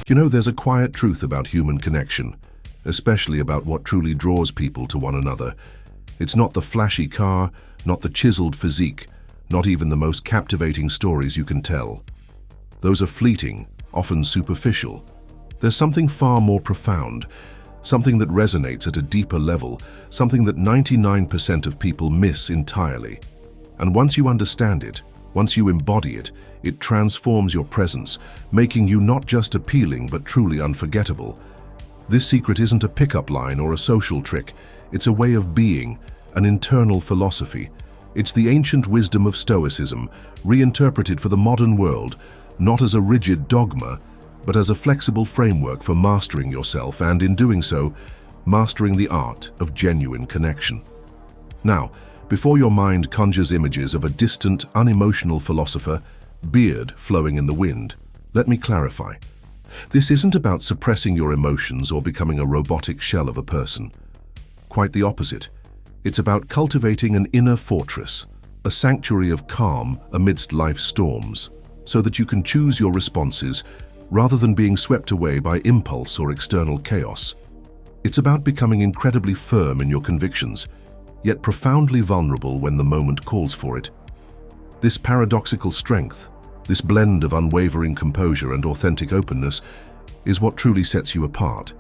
You know, there's a quiet truth about human connection, especially about what truly draws people to one another. It's not the flashy car, not the chiseled physique, not even the most captivating stories you can tell. Those are fleeting, often superficial. There's something far more profound, something that resonates at a deeper level, something that 99% of people miss entirely. And once you understand it, once you embody it, it transforms your presence, making you not just appealing but truly unforgettable. This secret isn't a pickup line or a social trick. It's a way of being, an internal philosophy. It's the ancient wisdom of Stoicism, reinterpreted for the modern world, not as a rigid dogma, but as a flexible framework for mastering yourself and, in doing so, mastering the art of genuine connection. Now, before your mind conjures images of a distant, unemotional philosopher, beard flowing in the wind, let me clarify. This isn't about suppressing your emotions or becoming a robotic shell of a person. Quite the opposite. It's about cultivating an inner fortress, a sanctuary of calm amidst life's storms, so that you can choose your responses rather than being swept away by impulse or external chaos. It's about becoming incredibly firm in your convictions, yet profoundly vulnerable when the moment calls for it. This paradoxical strength, this blend of unwavering composure and authentic openness, is what truly sets you apart.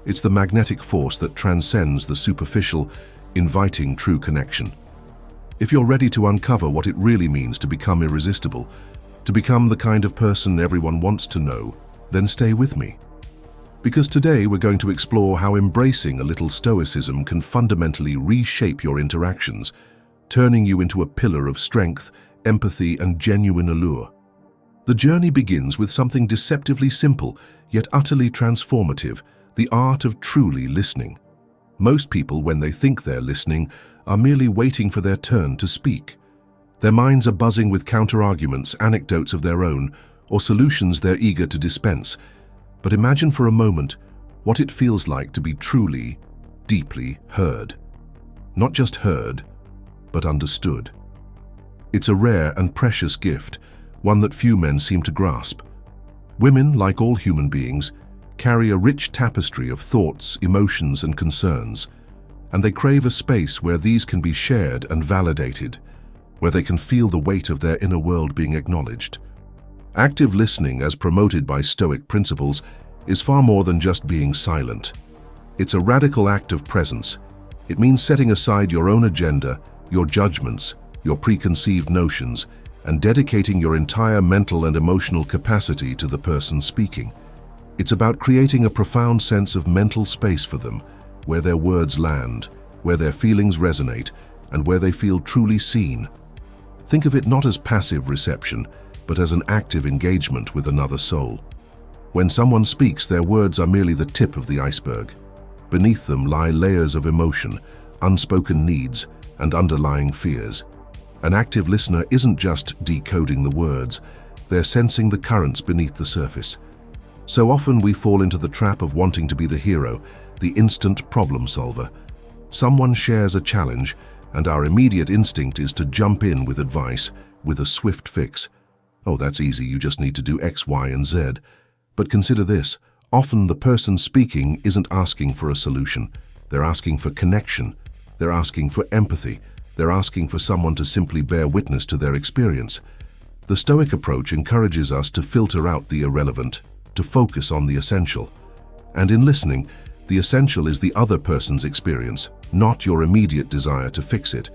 It's the magnetic force that transcends the superficial, inviting true connection. If you're ready to uncover what it really means to become irresistible, to become the kind of person everyone wants to know, then stay with me. Because today we're going to explore how embracing a little stoicism can fundamentally reshape your interactions, turning you into a pillar of strength, empathy, and genuine allure. The journey begins with something deceptively simple, yet utterly transformative: the art of truly listening. Most people, when they think they're listening, are merely waiting for their turn to speak. Their minds are buzzing with counter-arguments, anecdotes of their own, or solutions they're eager to dispense. But imagine for a moment what it feels like to be truly, deeply heard. Not just heard, but understood. It's a rare and precious gift, one that few men seem to grasp. Women, like all human beings, carry a rich tapestry of thoughts, emotions, and concerns, and they crave a space where these can be shared and validated, where they can feel the weight of their inner world being acknowledged. Active listening, as promoted by Stoic principles, is far more than just being silent. It's a radical act of presence. It means setting aside your own agenda, your judgments, your preconceived notions, and dedicating your entire mental and emotional capacity to the person speaking. It's about creating a profound sense of mental space for them, where their words land, where their feelings resonate, and where they feel truly seen. Think of it not as passive reception, but as an active engagement with another soul. When someone speaks, their words are merely the tip of the iceberg. Beneath them lie layers of emotion, unspoken needs, and underlying fears. An active listener isn't just decoding the words, they're sensing the currents beneath the surface. So often we fall into the trap of wanting to be the hero, the instant problem solver. Someone shares a challenge, and our immediate instinct is to jump in with advice, with a swift fix. Oh, that's easy, you just need to do X, Y, and Z. But consider this, often the person speaking isn't asking for a solution. They're asking for connection. They're asking for empathy. They're asking for someone to simply bear witness to their experience. The Stoic approach encourages us to filter out the irrelevant, to focus on the essential. And in listening, the essential is the other person's experience, not your immediate desire to fix it.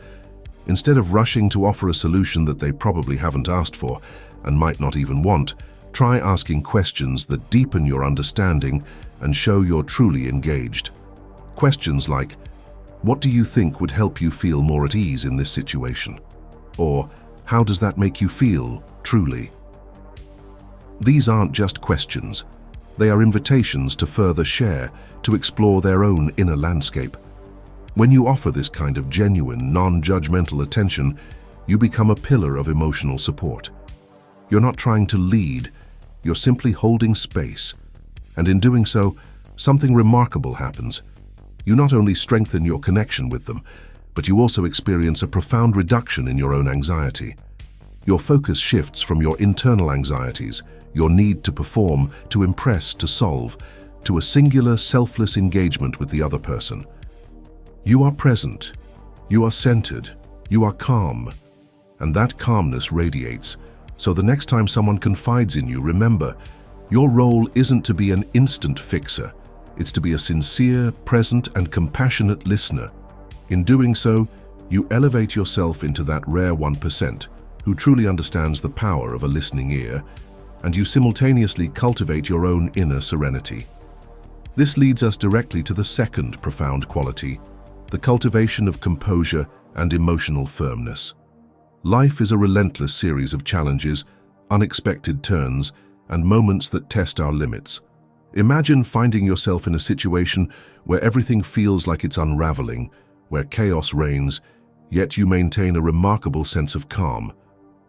Instead of rushing to offer a solution that they probably haven't asked for and might not even want, try asking questions that deepen your understanding and show you're truly engaged. Questions like, what do you think would help you feel more at ease in this situation? Or, how does that make you feel, truly? These aren't just questions. They are invitations to further share, to explore their own inner landscape. When you offer this kind of genuine, non-judgmental attention, you become a pillar of emotional support. You're not trying to lead, you're simply holding space. And in doing so, something remarkable happens. You not only strengthen your connection with them, but you also experience a profound reduction in your own anxiety. Your focus shifts from your internal anxieties, your need to perform, to impress, to solve, to a singular, selfless engagement with the other person. You are present, you are centered, you are calm, and that calmness radiates. So the next time someone confides in you, remember, your role isn't to be an instant fixer. It's to be a sincere, present, and compassionate listener. In doing so, you elevate yourself into that rare 1% who truly understands the power of a listening ear, and you simultaneously cultivate your own inner serenity. This leads us directly to the second profound quality, the cultivation of composure and emotional firmness. Life is a relentless series of challenges, unexpected turns, and moments that test our limits. Imagine finding yourself in a situation where everything feels like it's unraveling, where chaos reigns, yet you maintain a remarkable sense of calm.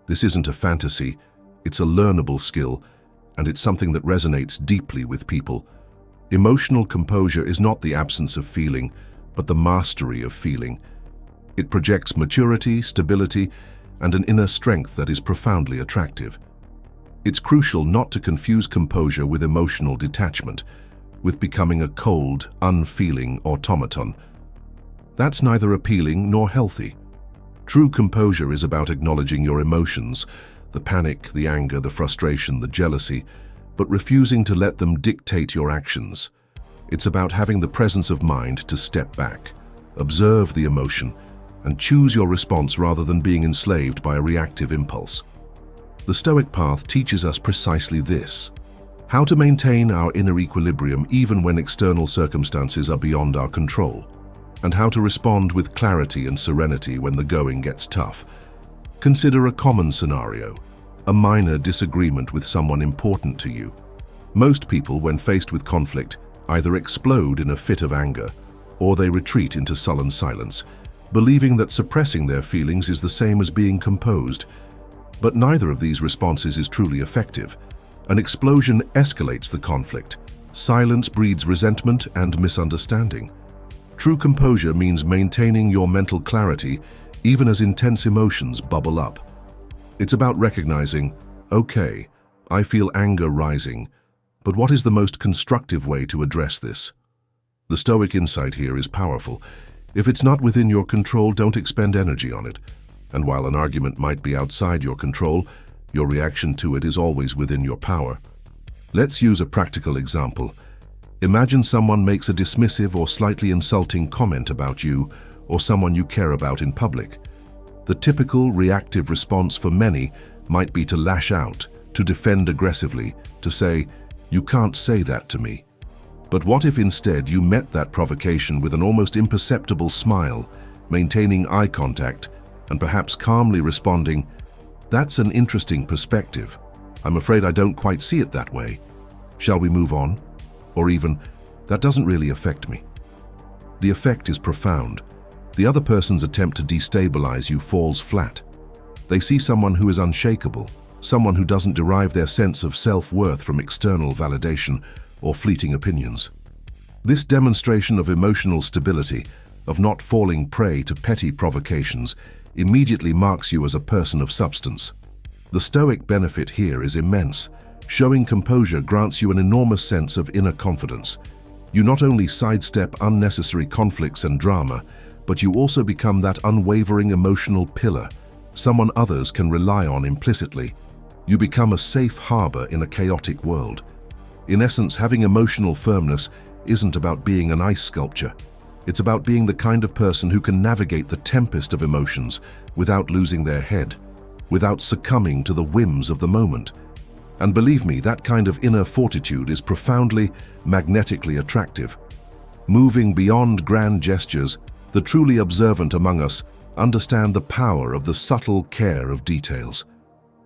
This isn't a fantasy, it's a learnable skill, and it's something that resonates deeply with people. Emotional composure is not the absence of feeling, but the mastery of feeling. It projects maturity, stability, and an inner strength that is profoundly attractive. It's crucial not to confuse composure with emotional detachment, with becoming a cold, unfeeling automaton. That's neither appealing nor healthy. True composure is about acknowledging your emotions, the panic, the anger, the frustration, the jealousy, but refusing to let them dictate your actions. It's about having the presence of mind to step back, observe the emotion, and choose your response rather than being enslaved by a reactive impulse. The Stoic path teaches us precisely this: how to maintain our inner equilibrium even when external circumstances are beyond our control, and how to respond with clarity and serenity when the going gets tough. Consider a common scenario, a minor disagreement with someone important to you. Most people, when faced with conflict, either explode in a fit of anger, or they retreat into sullen silence, believing that suppressing their feelings is the same as being composed. But neither of these responses is truly effective. An explosion escalates the conflict. Silence breeds resentment and misunderstanding. True composure means maintaining your mental clarity even as intense emotions bubble up. It's about recognizing, okay, I feel anger rising, but what is the most constructive way to address this? The Stoic insight here is powerful. If it's not within your control, don't expend energy on it. And while an argument might be outside your control, your reaction to it is always within your power. Let's use a practical example. Imagine someone makes a dismissive or slightly insulting comment about you or someone you care about in public. The typical reactive response for many might be to lash out, to defend aggressively, to say, "You can't say that to me." But what if instead you met that provocation with an almost imperceptible smile, maintaining eye contact, and perhaps calmly responding, "That's an interesting perspective. I'm afraid I don't quite see it that way. Shall we move on?" Or even, "That doesn't really affect me." The effect is profound. The other person's attempt to destabilize you falls flat. They see someone who is unshakable, someone who doesn't derive their sense of self-worth from external validation or fleeting opinions. This demonstration of emotional stability, of not falling prey to petty provocations, immediately marks you as a person of substance. The Stoic benefit here is immense. Showing composure grants you an enormous sense of inner confidence. You not only sidestep unnecessary conflicts and drama, but you also become that unwavering emotional pillar, someone others can rely on implicitly. You become a safe harbor in a chaotic world. In essence, having emotional firmness isn't about being an ice sculpture. It's about being the kind of person who can navigate the tempest of emotions without losing their head, without succumbing to the whims of the moment. And believe me, that kind of inner fortitude is profoundly, magnetically attractive. Moving beyond grand gestures, the truly observant among us understand the power of the subtle care of details.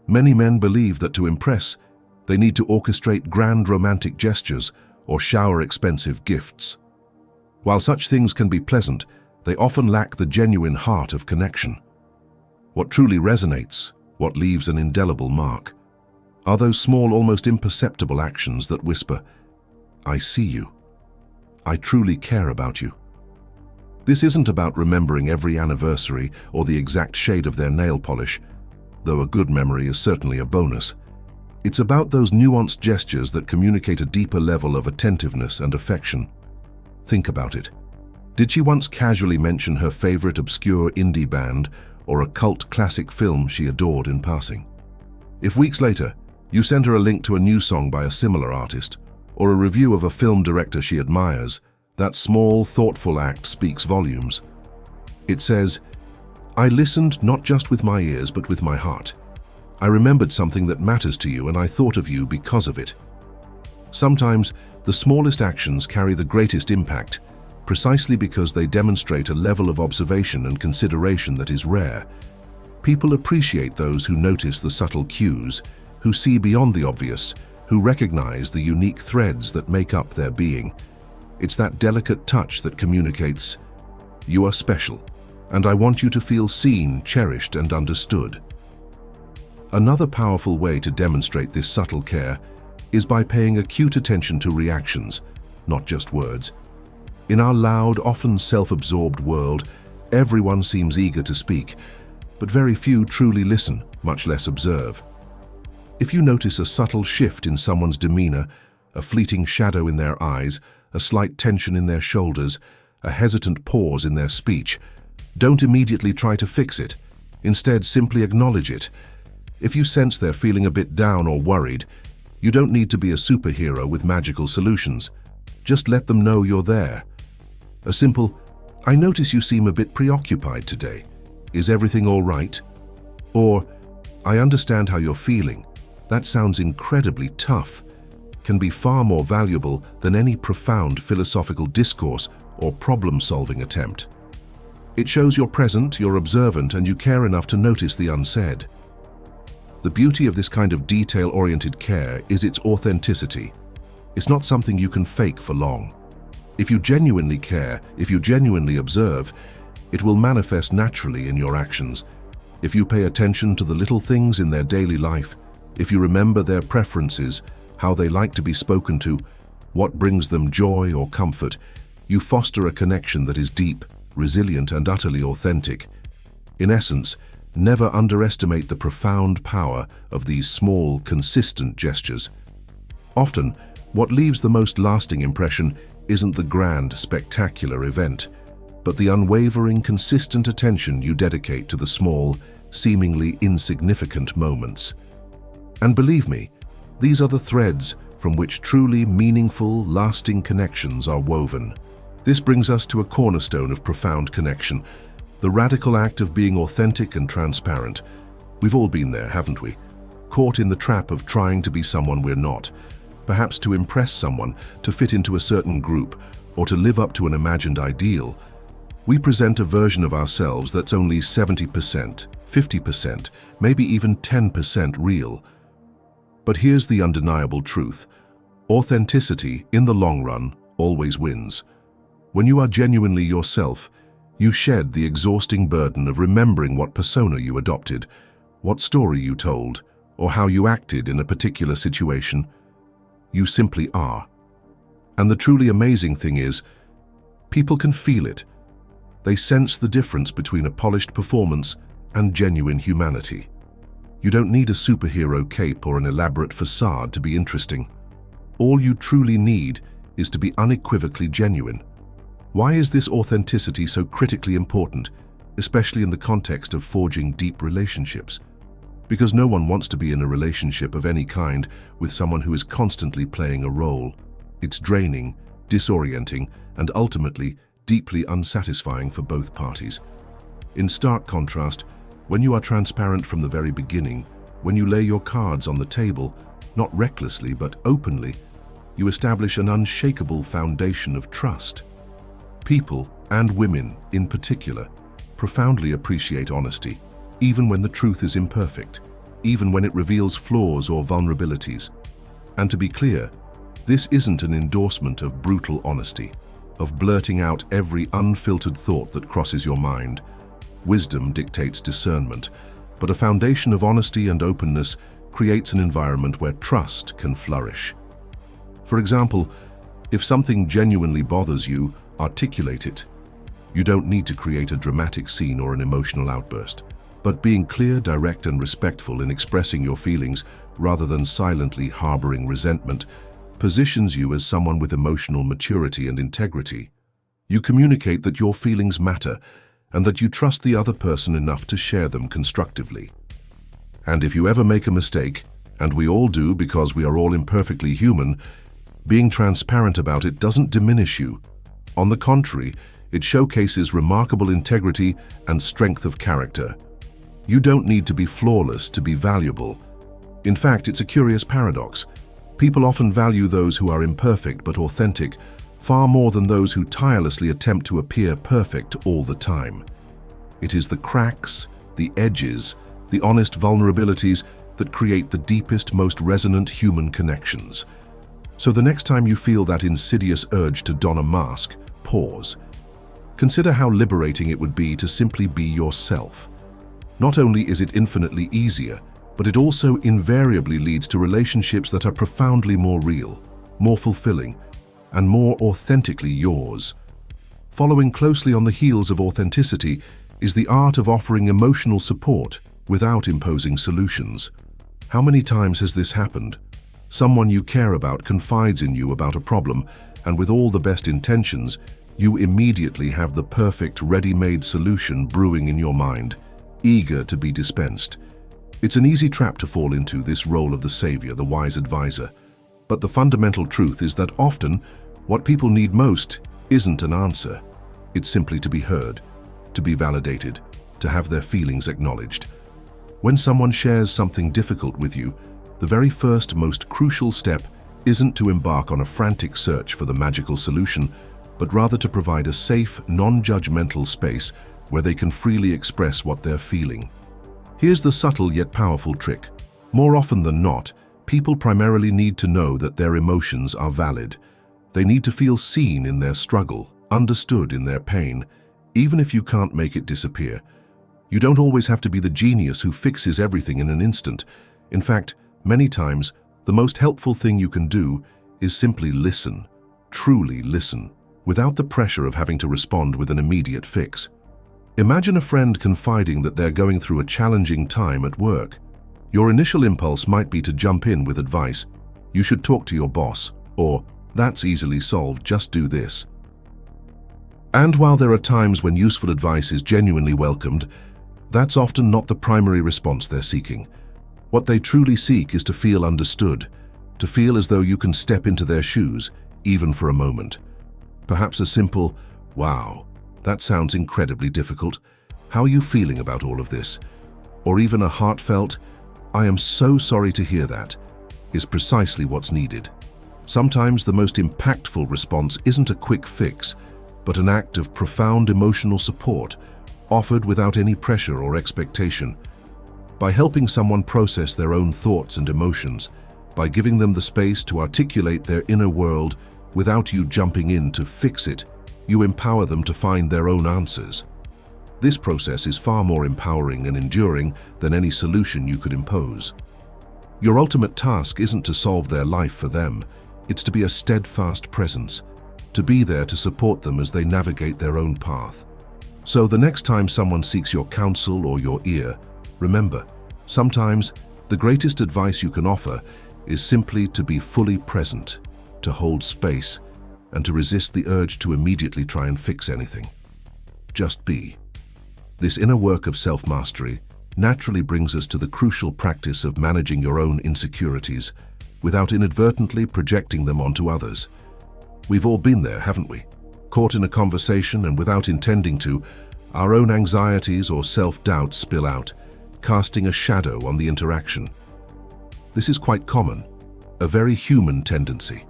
Many men believe that to impress, they need to orchestrate grand romantic gestures or shower expensive gifts. While such things can be pleasant, they often lack the genuine heart of connection. What truly resonates, what leaves an indelible mark, are those small, almost imperceptible actions that whisper, "I see you. I truly care about you." This isn't about remembering every anniversary or the exact shade of their nail polish, though a good memory is certainly a bonus. It's about those nuanced gestures that communicate a deeper level of attentiveness and affection. Think about it. Did she once casually mention her favorite obscure indie band or a cult classic film she adored in passing? If weeks later, you send her a link to a new song by a similar artist or a review of a film director she admires, that small, thoughtful act speaks volumes. It says, "I listened not just with my ears but with my heart. I remembered something that matters to you and I thought of you because of it." Sometimes, the smallest actions carry the greatest impact, precisely because they demonstrate a level of observation and consideration that is rare. People appreciate those who notice the subtle cues, who see beyond the obvious, who recognize the unique threads that make up their being. It's that delicate touch that communicates, "You are special, and I want you to feel seen, cherished, and understood." Another powerful way to demonstrate this subtle care is by paying acute attention to reactions, not just words. In our loud, often self-absorbed world, everyone seems eager to speak, but very few truly listen, much less observe. If you notice a subtle shift in someone's demeanor, a fleeting shadow in their eyes, a slight tension in their shoulders, a hesitant pause in their speech, don't immediately try to fix it. Instead, simply acknowledge it. If you sense they're feeling a bit down or worried, you don't need to be a superhero with magical solutions. Just let them know you're there. A simple, "I notice you seem a bit preoccupied today. Is everything all right?" Or, "I understand how you're feeling. That sounds incredibly tough," can be far more valuable than any profound philosophical discourse or problem-solving attempt. It shows you're present, you're observant, and you care enough to notice the unsaid. The beauty of this kind of detail-oriented care is its authenticity. It's not something you can fake for long. If you genuinely care, if you genuinely observe, it will manifest naturally in your actions. If you pay attention to the little things in their daily life, if you remember their preferences, how they like to be spoken to, what brings them joy or comfort, you foster a connection that is deep, resilient, and utterly authentic. In essence, never underestimate the profound power of these small, consistent gestures. Often, what leaves the most lasting impression isn't the grand, spectacular event, but the unwavering, consistent attention you dedicate to the small, seemingly insignificant moments. And believe me, these are the threads from which truly meaningful, lasting connections are woven. This brings us to a cornerstone of profound connection, the radical act of being authentic and transparent. We've all been there, haven't we? Caught in the trap of trying to be someone we're not, perhaps to impress someone, to fit into a certain group, or to live up to an imagined ideal. We present a version of ourselves that's only 70%, 50%, maybe even 10% real. But here's the undeniable truth. Authenticity, in the long run, always wins. When you are genuinely yourself, you shed the exhausting burden of remembering what persona you adopted, what story you told, or how you acted in a particular situation. You simply are. And the truly amazing thing is, people can feel it. They sense the difference between a polished performance and genuine humanity. You don't need a superhero cape or an elaborate facade to be interesting. All you truly need is to be unequivocally genuine. Why is this authenticity so critically important, especially in the context of forging deep relationships? Because no one wants to be in a relationship of any kind with someone who is constantly playing a role. It's draining, disorienting, and ultimately deeply unsatisfying for both parties. In stark contrast, when you are transparent from the very beginning, when you lay your cards on the table, not recklessly but openly, you establish an unshakable foundation of trust. People, and women in particular, profoundly appreciate honesty, even when the truth is imperfect, even when it reveals flaws or vulnerabilities. And to be clear, this isn't an endorsement of brutal honesty, of blurting out every unfiltered thought that crosses your mind. Wisdom dictates discernment, but a foundation of honesty and openness creates an environment where trust can flourish. For example, if something genuinely bothers you, articulate it. You don't need to create a dramatic scene or an emotional outburst. But being clear, direct, and respectful in expressing your feelings rather than silently harboring resentment positions you as someone with emotional maturity and integrity. You communicate that your feelings matter and that you trust the other person enough to share them constructively. And if you ever make a mistake, and we all do because we are all imperfectly human, being transparent about it doesn't diminish you. On the contrary, it showcases remarkable integrity and strength of character. You don't need to be flawless to be valuable. In fact, it's a curious paradox. People often value those who are imperfect but authentic far more than those who tirelessly attempt to appear perfect all the time. It is the cracks, the edges, the honest vulnerabilities that create the deepest, most resonant human connections. So the next time you feel that insidious urge to don a mask, pause. Consider how liberating it would be to simply be yourself. Not only is it infinitely easier, but it also invariably leads to relationships that are profoundly more real, more fulfilling, and more authentically yours. Following closely on the heels of authenticity is the art of offering emotional support without imposing solutions. How many times has this happened? Someone you care about confides in you about a problem, and with all the best intentions, you immediately have the perfect ready-made solution brewing in your mind, eager to be dispensed. It's an easy trap to fall into, this role of the savior, the wise advisor. But the fundamental truth is that often, what people need most isn't an answer. It's simply to be heard, to be validated, to have their feelings acknowledged. When someone shares something difficult with you, the very first, most crucial step isn't to embark on a frantic search for the magical solution, but rather to provide a safe, non-judgmental space where they can freely express what they're feeling. Here's the subtle yet powerful trick. More often than not, people primarily need to know that their emotions are valid. They need to feel seen in their struggle, understood in their pain, even if you can't make it disappear. You don't always have to be the genius who fixes everything in an instant. In fact, many times, the most helpful thing you can do is simply listen, truly listen, without the pressure of having to respond with an immediate fix. Imagine a friend confiding that they're going through a challenging time at work. Your initial impulse might be to jump in with advice. You should talk to your boss, or that's easily solved, just do this. And while there are times when useful advice is genuinely welcomed, that's often not the primary response they're seeking. What they truly seek is to feel understood, to feel as though you can step into their shoes, even for a moment. Perhaps a simple, "Wow, that sounds incredibly difficult. How are you feeling about all of this?" Or even a heartfelt, "I am so sorry to hear that," is precisely what's needed. Sometimes the most impactful response isn't a quick fix, but an act of profound emotional support, offered without any pressure or expectation. By helping someone process their own thoughts and emotions, by giving them the space to articulate their inner world without you jumping in to fix it, you empower them to find their own answers. This process is far more empowering and enduring than any solution you could impose. Your ultimate task isn't to solve their life for them, it's to be a steadfast presence, to be there to support them as they navigate their own path. So the next time someone seeks your counsel or your ear, remember, sometimes the greatest advice you can offer is simply to be fully present, to hold space, and to resist the urge to immediately try and fix anything. Just be. This inner work of self-mastery naturally brings us to the crucial practice of managing your own insecurities without inadvertently projecting them onto others. We've all been there, haven't we? Caught in a conversation and without intending to, our own anxieties or self-doubts spill out, casting a shadow on the interaction. This is quite common, a very human tendency.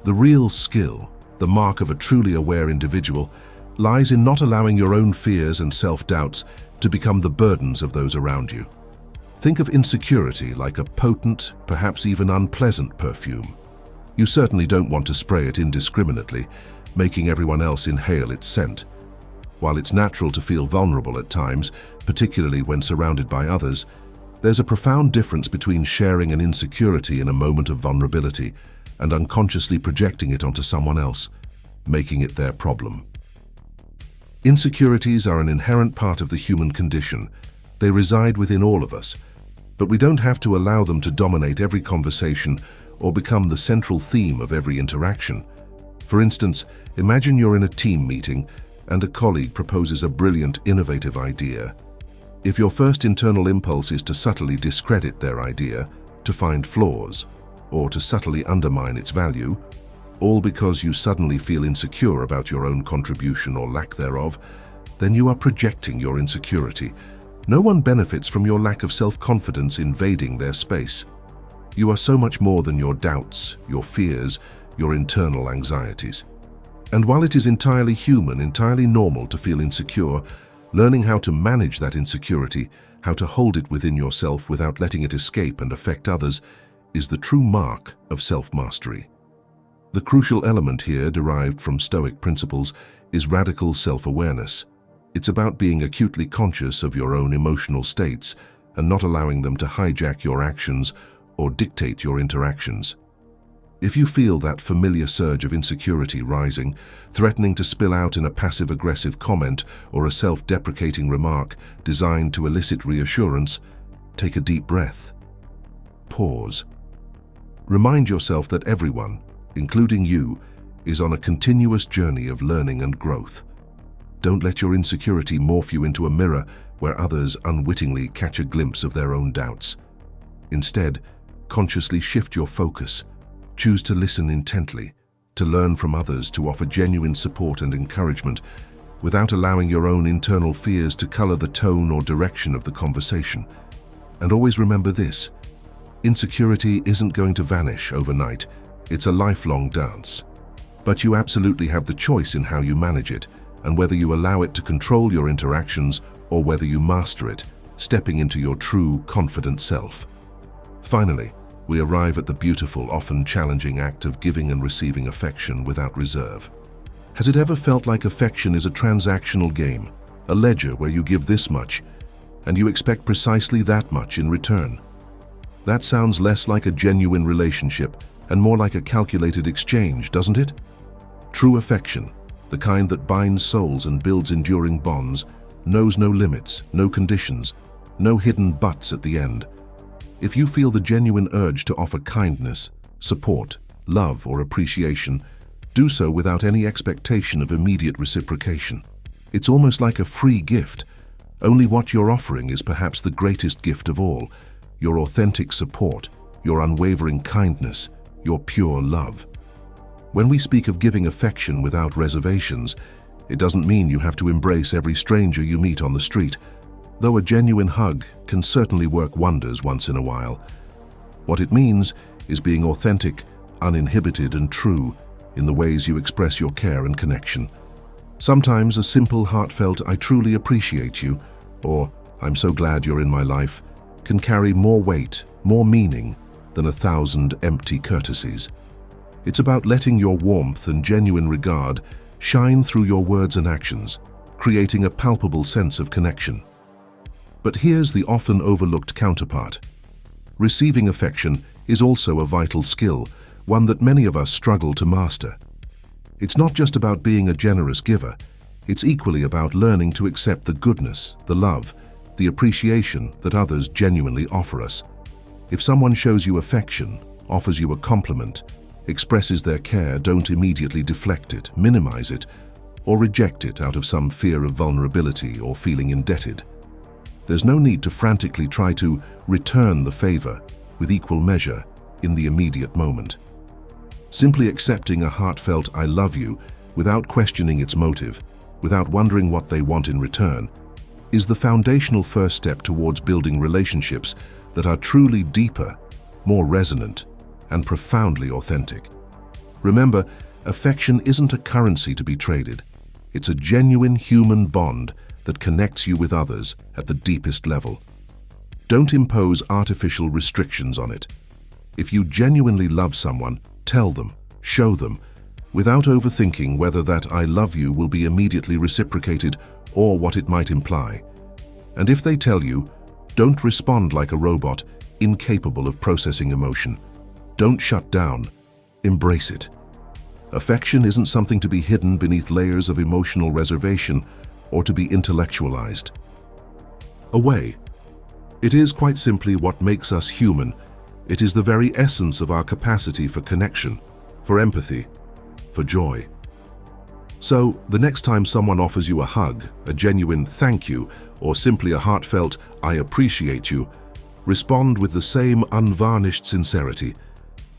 The real skill, the mark of a truly aware individual, lies in not allowing your own fears and self-doubts to become the burdens of those around you. Think of insecurity like a potent, perhaps even unpleasant perfume. You certainly don't want to spray it indiscriminately, making everyone else inhale its scent. While it's natural to feel vulnerable at times, particularly when surrounded by others, there's a profound difference between sharing an insecurity in a moment of vulnerability and unconsciously projecting it onto someone else, making it their problem. Insecurities are an inherent part of the human condition, They reside within all of us, but we don't have to allow them to dominate every conversation or become the central theme of every interaction. For instance, imagine you're in a team meeting and a colleague proposes a brilliant, innovative idea. If your first internal impulse is to subtly discredit their idea, to find flaws, or to subtly undermine its value, all because you suddenly feel insecure about your own contribution or lack thereof, then you are projecting your insecurity. No one benefits from your lack of self-confidence invading their space. You are so much more than your doubts, your fears, your internal anxieties. And while it is entirely human, entirely normal to feel insecure, learning how to manage that insecurity, how to hold it within yourself without letting it escape and affect others, is the true mark of self-mastery. The crucial element here, derived from Stoic principles, is radical self-awareness. It's about being acutely conscious of your own emotional states and not allowing them to hijack your actions or dictate your interactions. If you feel that familiar surge of insecurity rising, threatening to spill out in a passive-aggressive comment or a self-deprecating remark designed to elicit reassurance, take a deep breath. Pause. Remind yourself that everyone, including you, is on a continuous journey of learning and growth. Don't let your insecurity morph you into a mirror where others unwittingly catch a glimpse of their own doubts. Instead, consciously shift your focus. Choose to listen intently, to learn from others, to offer genuine support and encouragement, without allowing your own internal fears to color the tone or direction of the conversation. And always remember this: insecurity isn't going to vanish overnight. It's a lifelong dance. But you absolutely have the choice in how you manage it, and whether you allow it to control your interactions or whether you master it, stepping into your true, confident self. Finally, we arrive at the beautiful, often challenging act of giving and receiving affection without reserve. Has it ever felt like affection is a transactional game, a ledger where you give this much, and you expect precisely that much in return? That sounds less like a genuine relationship and more like a calculated exchange, doesn't it? True affection, the kind that binds souls and builds enduring bonds, knows no limits, no conditions, no hidden buts at the end. If you feel the genuine urge to offer kindness, support, love, or appreciation, do so without any expectation of immediate reciprocation. It's almost like a free gift. Only what you're offering is perhaps the greatest gift of all: your authentic support, your unwavering kindness, your pure love. When we speak of giving affection without reservations, it doesn't mean you have to embrace every stranger you meet on the street, though a genuine hug can certainly work wonders once in a while. What it means is being authentic, uninhibited, and true in the ways you express your care and connection. Sometimes a simple, heartfelt "I truly appreciate you," or "I'm so glad you're in my life," can carry more weight, more meaning than 1,000 empty courtesies. It's about letting your warmth and genuine regard shine through your words and actions, creating a palpable sense of connection. But here's the often overlooked counterpart. Receiving affection is also a vital skill, one that many of us struggle to master. It's not just about being a generous giver. It's equally about learning to accept the goodness, the love, the appreciation that others genuinely offer us. If someone shows you affection, offers you a compliment, expresses their care, don't immediately deflect it, minimize it, or reject it out of some fear of vulnerability or feeling indebted. There's no need to frantically try to return the favor with equal measure in the immediate moment. Simply accepting a heartfelt "I love you" without questioning its motive, without wondering what they want in return, is the foundational first step towards building relationships that are truly deeper, more resonant, and profoundly authentic. Remember, affection isn't a currency to be traded. It's a genuine human bond that connects you with others at the deepest level. Don't impose artificial restrictions on it. If you genuinely love someone, tell them, show them, without overthinking whether that "I love you" will be immediately reciprocated or what it might imply. And if they tell you, don't respond like a robot, incapable of processing emotion. Don't shut down. Embrace it. Affection isn't something to be hidden beneath layers of emotional reservation or to be intellectualized. Away, It is quite simply what makes us human. It is the very essence of our capacity for connection, for empathy, for joy. So, the next time someone offers you a hug, a genuine thank you, or simply a heartfelt "I appreciate you," respond with the same unvarnished sincerity.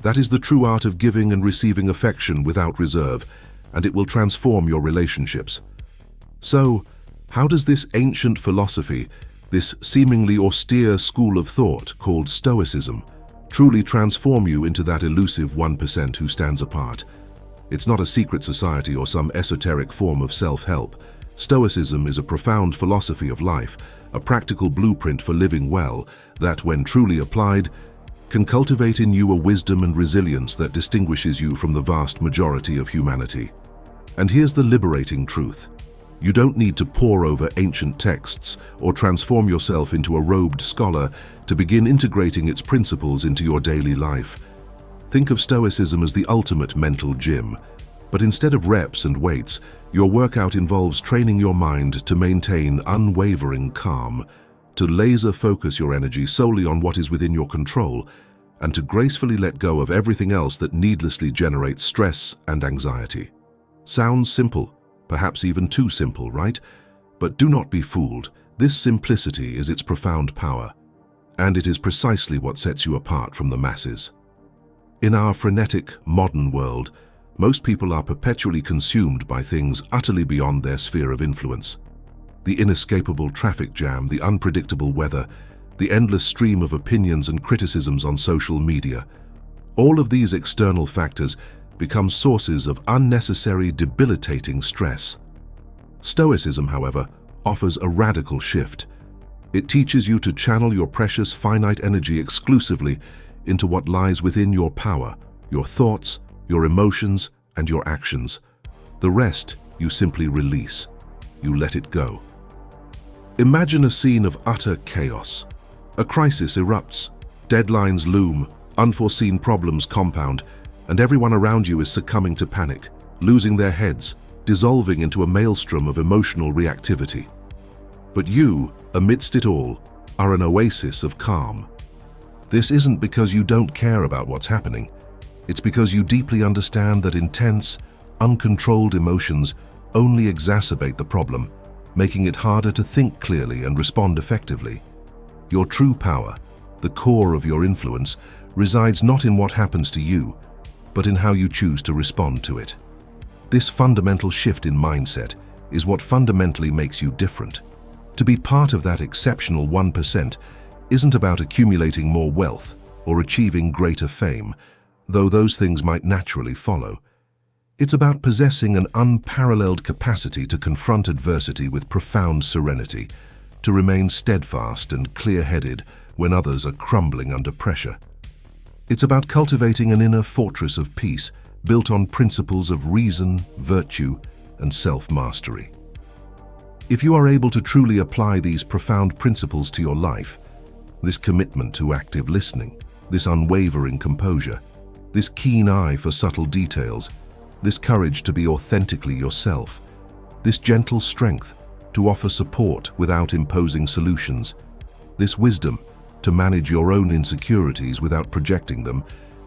That is the true art of giving and receiving affection without reserve, and it will transform your relationships. So, how does this ancient philosophy, this seemingly austere school of thought called Stoicism, truly transform you into that elusive 1% who stands apart? It's not a secret society or some esoteric form of self-help. Stoicism is a profound philosophy of life, a practical blueprint for living well that, when truly applied, can cultivate in you a wisdom and resilience that distinguishes you from the vast majority of humanity. And here's the liberating truth. You don't need to pore over ancient texts or transform yourself into a robed scholar to begin integrating its principles into your daily life. Think of Stoicism as the ultimate mental gym. But instead of reps and weights, your workout involves training your mind to maintain unwavering calm, to laser focus your energy solely on what is within your control, and to gracefully let go of everything else that needlessly generates stress and anxiety. Sounds simple, perhaps even too simple, right? But do not be fooled. This simplicity is its profound power, and it is precisely what sets you apart from the masses. In our frenetic, modern world, most people are perpetually consumed by things utterly beyond their sphere of influence. The inescapable traffic jam, the unpredictable weather, the endless stream of opinions and criticisms on social media. All of these external factors become sources of unnecessary, debilitating stress. Stoicism, however, offers a radical shift. It teaches you to channel your precious, finite energy exclusively into what lies within your power, your thoughts, your emotions, and your actions. The rest you simply release. You let it go. Imagine a scene of utter chaos. A crisis erupts, deadlines loom, unforeseen problems compound, and everyone around you is succumbing to panic, losing their heads, dissolving into a maelstrom of emotional reactivity. But you, amidst it all, are an oasis of calm. This isn't because you don't care about what's happening. It's because you deeply understand that intense, uncontrolled emotions only exacerbate the problem, making it harder to think clearly and respond effectively. Your true power, the core of your influence, resides not in what happens to you, but in how you choose to respond to it. This fundamental shift in mindset is what fundamentally makes you different. To be part of that exceptional 1% isn't about accumulating more wealth or achieving greater fame, though those things might naturally follow. It's about possessing an unparalleled capacity to confront adversity with profound serenity, to remain steadfast and clear-headed when others are crumbling under pressure. It's about cultivating an inner fortress of peace built on principles of reason, virtue, and self-mastery. If you are able to truly apply these profound principles to your life, this commitment to active listening, this unwavering composure, this keen eye for subtle details, this courage to be authentically yourself, this gentle strength to offer support without imposing solutions, this wisdom to manage your own insecurities without projecting them,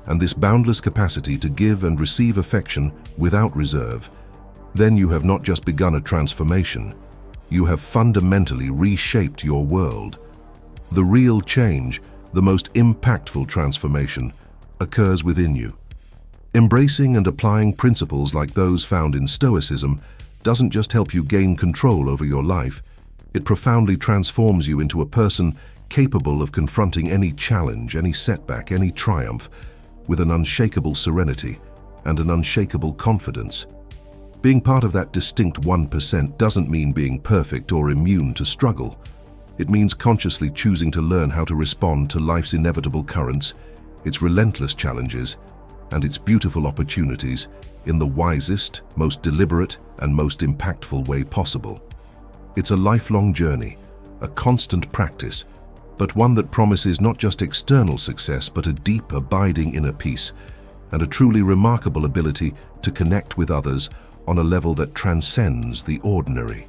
and this boundless capacity to give and receive affection without reserve, then you have not just begun a transformation, you have fundamentally reshaped your world. The real change, the most impactful transformation, occurs within you. Embracing and applying principles like those found in Stoicism doesn't just help you gain control over your life, it profoundly transforms you into a person capable of confronting any challenge, any setback, any triumph, with an unshakable serenity and an unshakable confidence. Being part of that distinct 1% doesn't mean being perfect or immune to struggle. It means consciously choosing to learn how to respond to life's inevitable currents, its relentless challenges, and its beautiful opportunities in the wisest, most deliberate, and most impactful way possible. It's a lifelong journey, a constant practice, but one that promises not just external success, but a deep, abiding inner peace, and a truly remarkable ability to connect with others on a level that transcends the ordinary.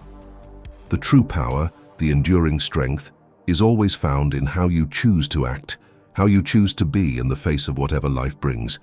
The true power, the enduring strength, is always found in how you choose to act, how you choose to be in the face of whatever life brings.